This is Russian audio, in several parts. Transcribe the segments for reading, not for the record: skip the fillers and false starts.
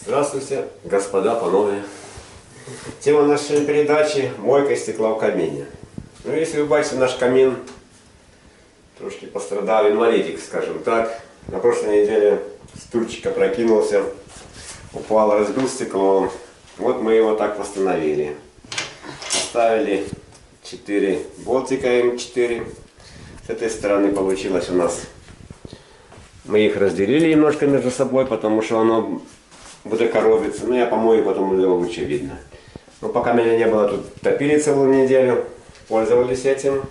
Здравствуйте, господа, панове. Тема нашей передачи – мойка стекла в камине. Ну, если вы бачите, наш камин трошки пострадал, инвалидик, скажем так. На прошлой неделе стульчик опрокинулся, упал, разбил стекло. Вот мы его так восстановили. Поставили 4 болтика М4. С этой стороны получилось у нас. Мы их разделили немножко между собой, потому что оно будет коробиться. Ну, я помою, потом его лучше видно. Но пока меня не было, тут топили целую неделю. Пользовались этим.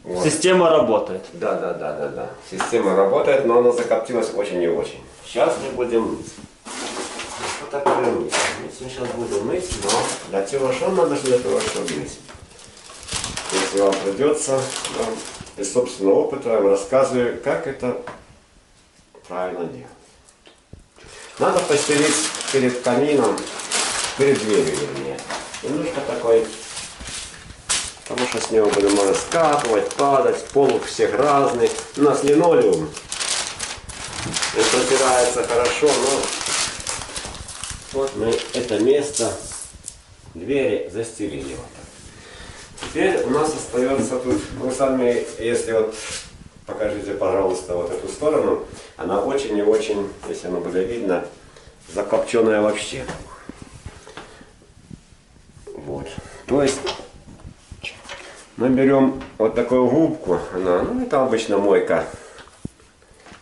Вот. Система работает. Да. Система работает, но она закоптилась очень и очень. Сейчас мы будем мыть. Вот так будем мыть. Мы сейчас будем мыть, но для этого что надо, для того, чтобы мыть? Если вам придется, да, из собственного опыта я вам рассказываю, как это правильно делать. Надо постелить перед камином, перед дверью, вернее. Немножко такой, потому что с него будем можно скатывать, падать, пол у всех разный. У нас линолеум. Он протирается хорошо, но вот мы это место двери застелили вот так. Теперь у нас остается тут, вы сами, если вот покажите, пожалуйста, вот эту сторону, она очень и очень, если оно будет видно, закопченная вообще. Вот. То есть мы берем вот такую губку, она, ну это обычно мойка.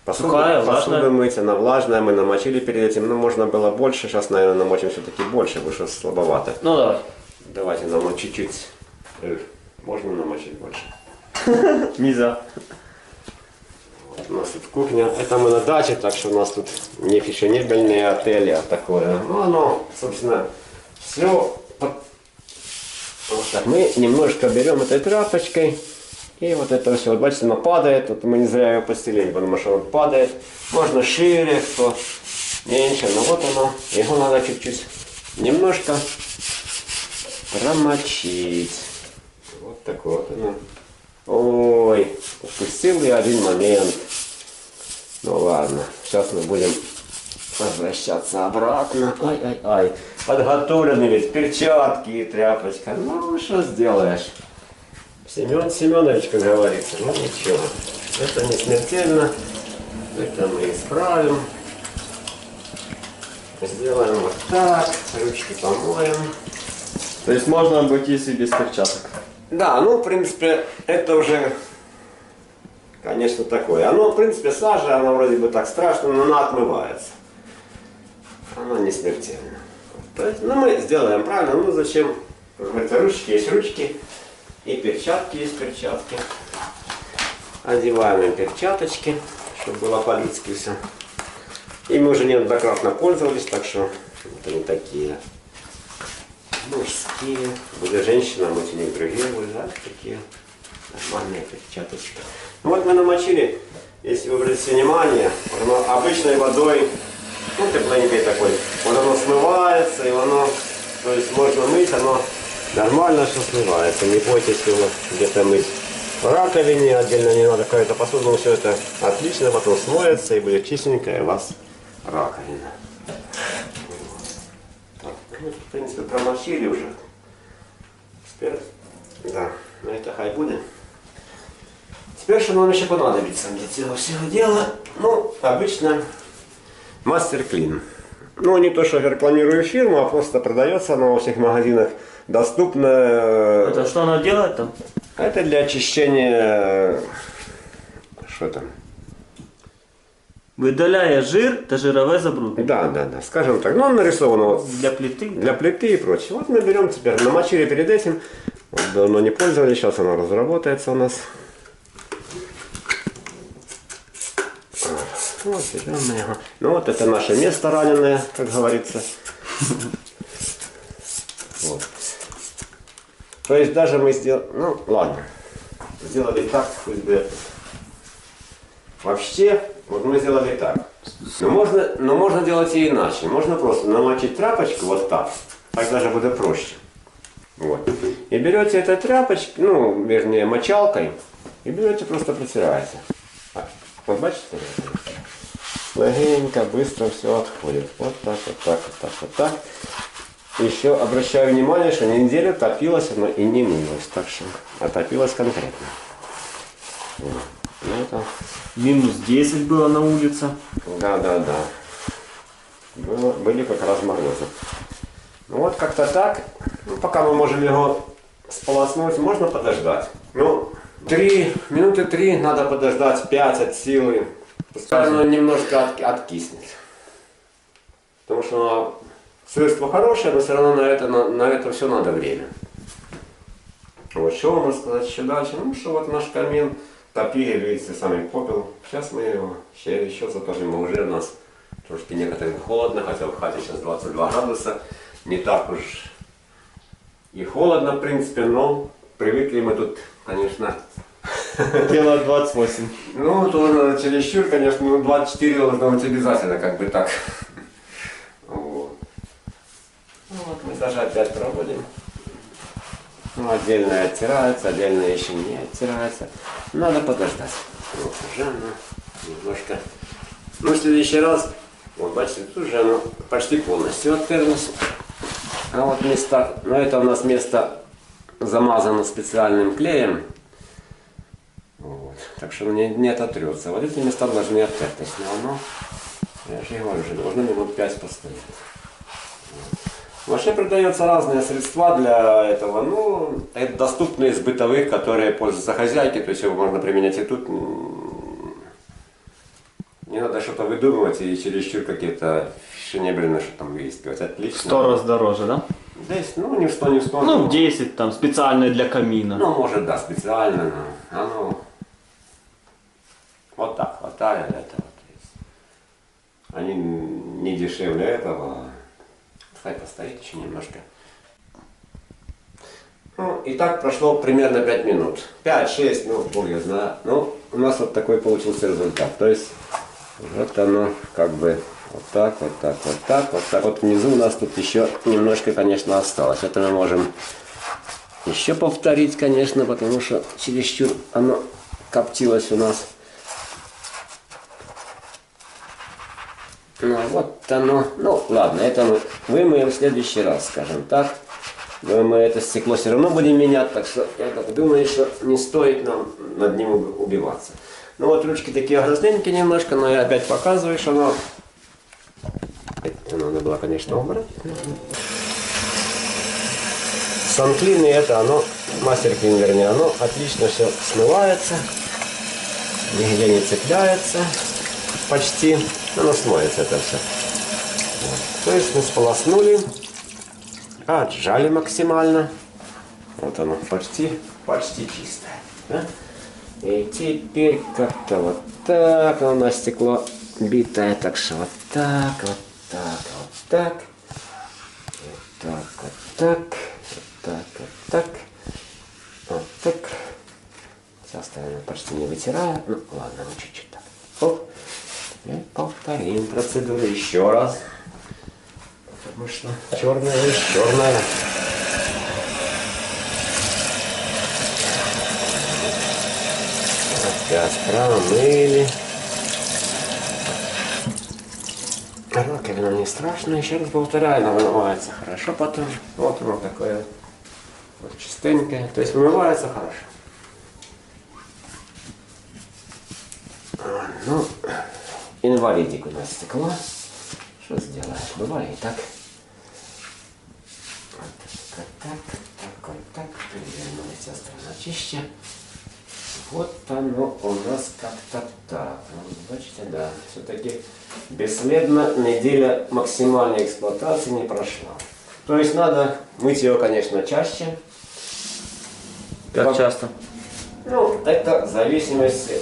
Посуду мыть, она влажная, мы намочили перед этим, но можно было больше, сейчас, наверное, намочим все-таки больше, потому что слабовато. Ну давай. Давайте намочим чуть-чуть. Можно намочить больше? Нельзя. Вот у нас тут кухня, это мы на даче, так что у нас тут не фешенебельные отели, а такое. Ну оно, собственно, все. Вот так. Мы немножко берем этой тряпочкой. И вот это все, вот бачите, оно падает, вот мы не зря ее постелили, потому что он падает. Можно шире, кто меньше, но вот оно, его надо чуть-чуть немножко промочить. Вот такой вот оно. Ой, упустил я один момент. Ну ладно, сейчас мы будем возвращаться обратно. Ай-ай-ай, подготовлены ведь перчатки и тряпочка. Ну, что сделаешь? Семен Семенович, как говорится, ну ничего, это не смертельно, это мы исправим. Сделаем вот так, ручки помоем. То есть можно обойтись и без перчаток? Да, ну в принципе это уже, конечно, такое. Оно в принципе сажа, она вроде бы так страшно, но она отмывается. Она не смертельна. Ну мы сделаем правильно, ну зачем, как говорится, ручки есть ручки. И перчатки есть перчатки. Одеваем им перчаточки, чтобы было по-людски все. И мы уже неоднократно пользовались, так что это не такие мужские. Будет женщина, мыть у них другие будут, да, такие нормальные перчаточки. Ну вот мы намочили, если вы обратите внимание, обычной водой, ну тепленькой такой, вот оно смывается, и оно, то есть можно мыть, оно нормально все смывается, не бойтесь его где-то мыть в раковине, отдельно не надо какая-то посуда, но все это отлично, потом смоется и будет чистенькая у вас раковина. Так, ну, в принципе, промочили уже. Теперь, да, на это хай будет. Теперь что нам еще понадобится для этого всего дела? Ну, обычно мастер клин. Ну, не то, что я рекламирую фирму, а просто продается она во всех магазинах. Доступно. Это что она делает там? Это для очищения. Что там? Видаляє жир та жирове забруднення. Да. Скажем так. Ну, он нарисовано вот Для плиты. Для плиты и прочее. Вот мы берем теперь, намочили перед этим. Вот давно не пользовались, сейчас оно разработается у нас. Вот, берем мы его. Ну вот это наше место раненое, как говорится. Вот. То есть даже мы сделали, ну ладно, сделали так, пусть будет. Вообще, вот мы сделали так. Но можно делать и иначе. Можно просто намочить тряпочку вот так даже будет проще. Вот. И берете эту тряпочку, ну, вернее, мочалкой, и берете, просто протираете. Вот бачите? легенько, быстро все отходит. Вот так, вот так, вот так, вот так. Еще обращаю внимание, что неделю топилось оно и не мылось. Так что отопилось конкретно. Вот. Ну, это... Минус 10 было на улице. Да. Были как раз морозы. Ну вот как-то так. Ну, пока мы можем его сполоснуть, можно подождать. Ну, минуты 3 надо подождать, 5 от силы. Пускай оно немножко откиснет. Потому что средство хорошее, но все равно на это все надо время. Вот что можно сказать еще дальше? Ну что вот наш камин топили, видите, самый попел. Сейчас мы его еще затопим, уже у нас трошки некоторым холодно, хотя в хате сейчас 22 градуса. Не так уж и холодно, в принципе, но привыкли мы тут, конечно. Дело 28. Ну, тоже чересчур, конечно, ну 24 должно быть обязательно, как бы так. Вот. Ну, вот мы даже опять проводим. Ну, отдельно оттирается, отдельно еще не оттирается. Надо подождать. Вот уже оно немножко. Ну, в следующий раз, вот бачите, тут уже оно почти полностью оттерлось. А вот места, ну это у нас место замазано специальным клеем. Вот. Так что не ототрется. Вот эти места должны оттертись. Но оно, я же говорю, уже должно минут 5 постоять. Вот. Вообще продаются разные средства для этого. Ну, это доступные из бытовых, которые пользуются хозяйки. То есть его можно применять и тут. Не надо что-то выдумывать и чересчур какие-то фешенебельные, что там выискивать. Отлично. 100 раз дороже, да? Здесь, ну, не в 100, не в 100. Ну, 10 там, специальные для камина. Ну, может, да, специально, но оно вот так хватает этого. Они не дешевле этого. Хай постоит еще немножко. Ну, и так прошло примерно 5 минут. 5-6, ну, бог я знаю. Ну, у нас вот такой получился результат. То есть, вот оно как бы вот так, вот так, вот так, вот так. Вот внизу у нас тут еще немножко, конечно, осталось. Это мы можем еще повторить, конечно, потому что чересчур оно коптилось у нас. Ну, вот оно. Ну, ладно, это мы вымоем в следующий раз, скажем так. Но мы это стекло все равно будем менять, так что я так думаю, что не стоит нам над ним убиваться. Ну вот ручки такие грязненькие немножко, но я опять показываю, что оно... Это надо было, конечно, убрать. Санклин, и это оно, мастер-клин, вернее, оно отлично все смывается, нигде не цепляется почти, оно смоется это все. Вот. То есть мы сполоснули, отжали максимально, вот оно почти чистое. Да? И теперь как-то вот так, у нас стекло битое, так что вот так, вот так, вот так, вот так, вот так, вот так, вот так, вот так. Сейчас я почти не вытираю, ну ладно, ну чуть-чуть так. Оп. И повторим процедуру еще раз, потому что черная есть черная. Опять промыли. Раковина не страшная, еще раз повторяю, она вымывается хорошо потом. Вот оно такое вот чистенькое, то есть вымывается хорошо. Ну, инвалидик у нас стекло. Что сделаешь? Бывает и так. Вот так. Перевернулись острова чище. Вот оно у нас как-то так. Ну, бачите, да. Все-таки бесследно неделя максимальной эксплуатации не прошла. То есть надо мыть его, конечно, чаще. Как часто? Ну, это в зависимости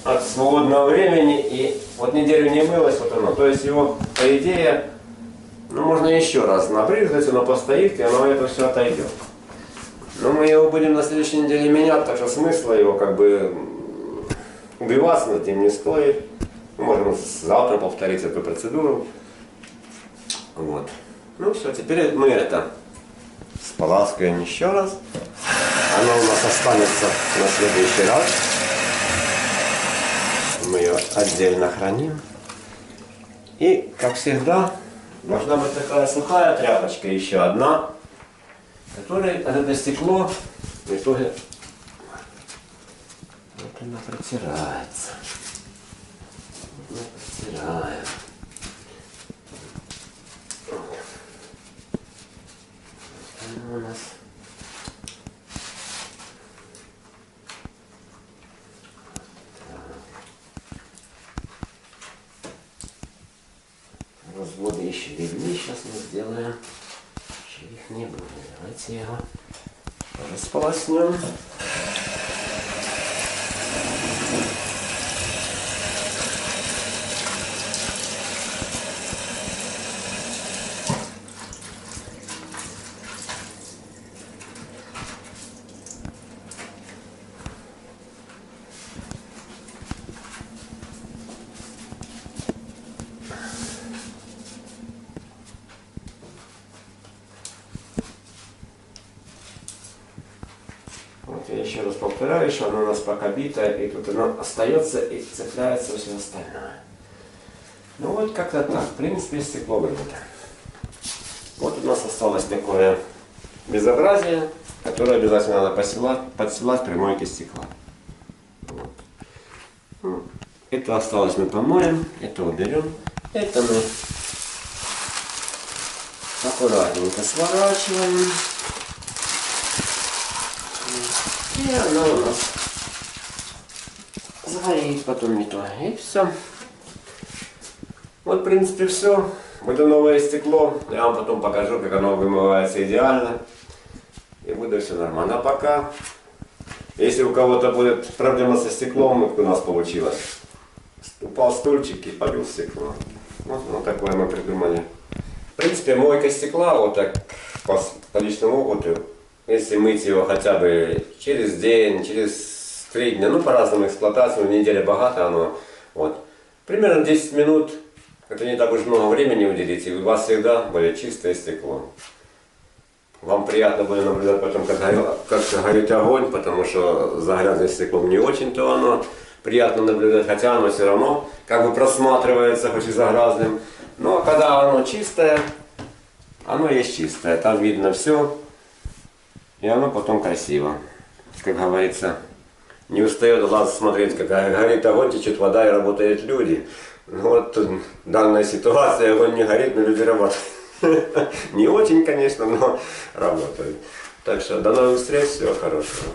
от свободного времени. И вот неделю не мылось, вот оно. То есть его, по идее, ну, можно еще раз набрызгать, оно постоит, и оно это все отойдет. Но мы его будем на следующей неделе менять, так что смысла его как бы убиваться над ним не стоит. Мы можем завтра повторить эту процедуру. Вот. Ну все, теперь мы это споласкиваем еще раз. Оно у нас останется на следующий раз. Мы ее отдельно храним. И, как всегда, должна быть такая сухая тряпочка, еще одна, которой это стекло в итоге вот она протирается. Мы протираем. Она у нас разводы еще видны, сейчас мы сделаем. Еще их не было. Давайте его располоснем. Вот я еще раз повторяю, что она у нас пока битая, и тут она остается и цепляется все остальное. Ну вот как-то так, в принципе, стекло выбито. Вот у нас осталось такое безобразие, которое обязательно надо подстилать при мойке стекла. Вот. Ну, это осталось мы помоем, это уберем, это мы аккуратненько сворачиваем. И она у нас загорит потом не то. И все. Вот в принципе все. Будет новое стекло. Я вам потом покажу, как оно вымывается идеально. И будет все нормально. А пока, если у кого-то будет проблема со стеклом, как у нас получилось. Упал стульчик и побил стекло. Вот такое мы придумали. В принципе, мойка стекла, вот так по личному опыту, если мыть его хотя бы через день, через 3 дня, ну по-разному эксплуатациям, неделя богато оно, вот. Примерно 10 минут, это не так уж много времени уделить, и у вас всегда будет чистое стекло. Вам приятно будет наблюдать потом, как горит огонь, потому что за грязным стеклом не очень-то оно приятно наблюдать, хотя оно все равно как бы просматривается, хоть и за грязным. Но когда оно чистое, оно есть чистое, там видно все. И оно потом красиво. Как говорится, не устает глаз смотреть, как горит огонь, течет вода и работают люди. Ну, вот тут данная ситуация, огонь не горит, но люди работают. Не очень, конечно, но работают. Так что до новых встреч, всего хорошего.